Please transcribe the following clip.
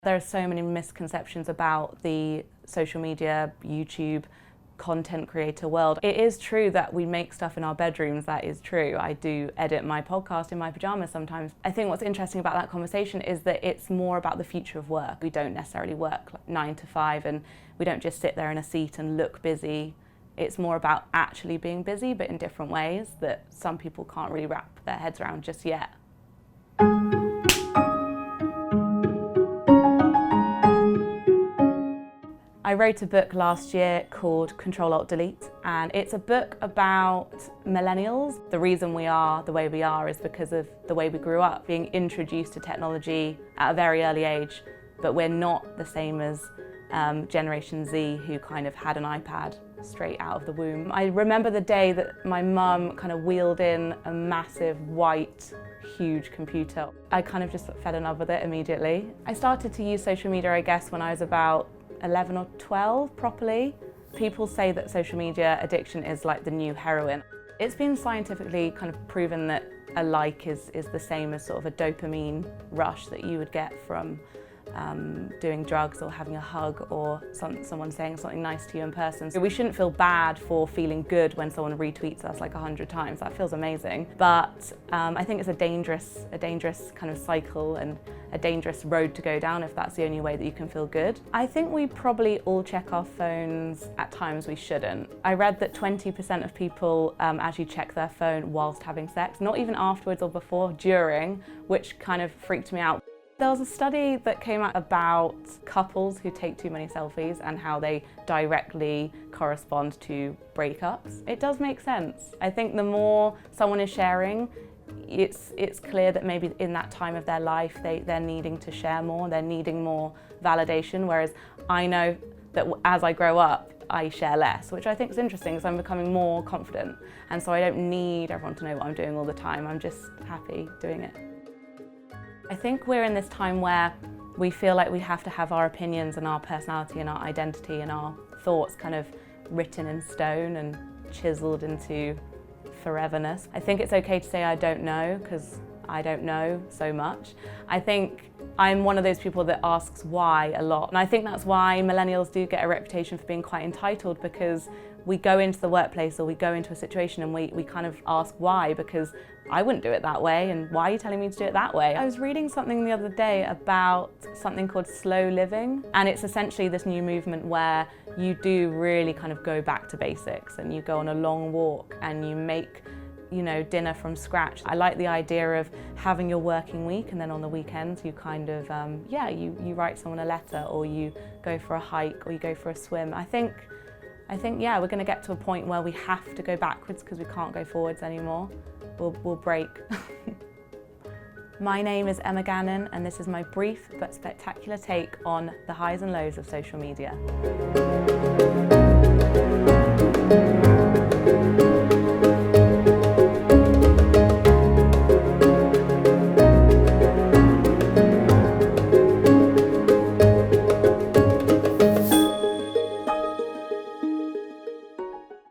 There are so many misconceptions about the social media, YouTube, content creator world. It is true that we make stuff in our bedrooms, that is true. I do edit my podcast in my pajamas sometimes. I think what's interesting about that conversation is that it's more about the future of work. We don't necessarily work like 9 to 5 and we don't just sit there in a seat and look busy. It's more about actually being busy, but in different ways that some people can't really wrap their heads around just yet. I wrote a book last year called Control-Alt-Delete, and it's a book about millennials. The reason we are the way we are is because of the way we grew up, being introduced to technology at a very early age, but we're not the same as Generation Z, who kind of had an iPad straight out of the womb. I remember the day that my mum kind of wheeled in a massive white huge computer. I kind of just fell in love with it immediately. I started to use social media, I guess, when I was about 11 or 12 properly. People say that social media addiction is like the new heroin. It's been scientifically kind of proven that a like is the same as sort of a dopamine rush that you would get from doing drugs or having a hug or someone saying something nice to you in person. So we shouldn't feel bad for feeling good when someone retweets us like 100 times. That feels amazing. But I think it's a dangerous kind of cycle and a dangerous road to go down if that's the only way that you can feel good. I think we probably all check our phones at times we shouldn't. I read that 20% of people actually check their phone whilst having sex, not even afterwards or before, during, which kind of freaked me out. There was a study that came out about couples who take too many selfies and how they directly correspond to breakups. It does make sense. I think the more someone is sharing, it's clear that maybe in that time of their life they're needing to share more, they're needing more validation, whereas I know that as I grow up, I share less, which I think is interesting because I'm becoming more confident, and so I don't need everyone to know what I'm doing all the time. I'm just happy doing it. I think we're in this time where we feel like we have to have our opinions and our personality and our identity and our thoughts kind of written in stone and chiseled into foreverness. I think it's okay to say I don't know, because I don't know so much. I think I'm one of those people that asks why a lot, and I think that's why millennials do get a reputation for being quite entitled, because we go into the workplace or we go into a situation and we kind of ask why, because I wouldn't do it that way, and why are you telling me to do it that way? I was reading something the other day about something called slow living, and it's essentially this new movement where you do really kind of go back to basics and you go on a long walk and you make, you know, dinner from scratch. I like the idea of having your working week and then on the weekends you kind of, you write someone a letter, or you go for a hike, or you go for a swim. I think yeah, we're going to get to a point where we have to go backwards because we can't go forwards anymore. We'll break. My name is Emma Gannon, and this is my brief but spectacular take on the highs and lows of social media.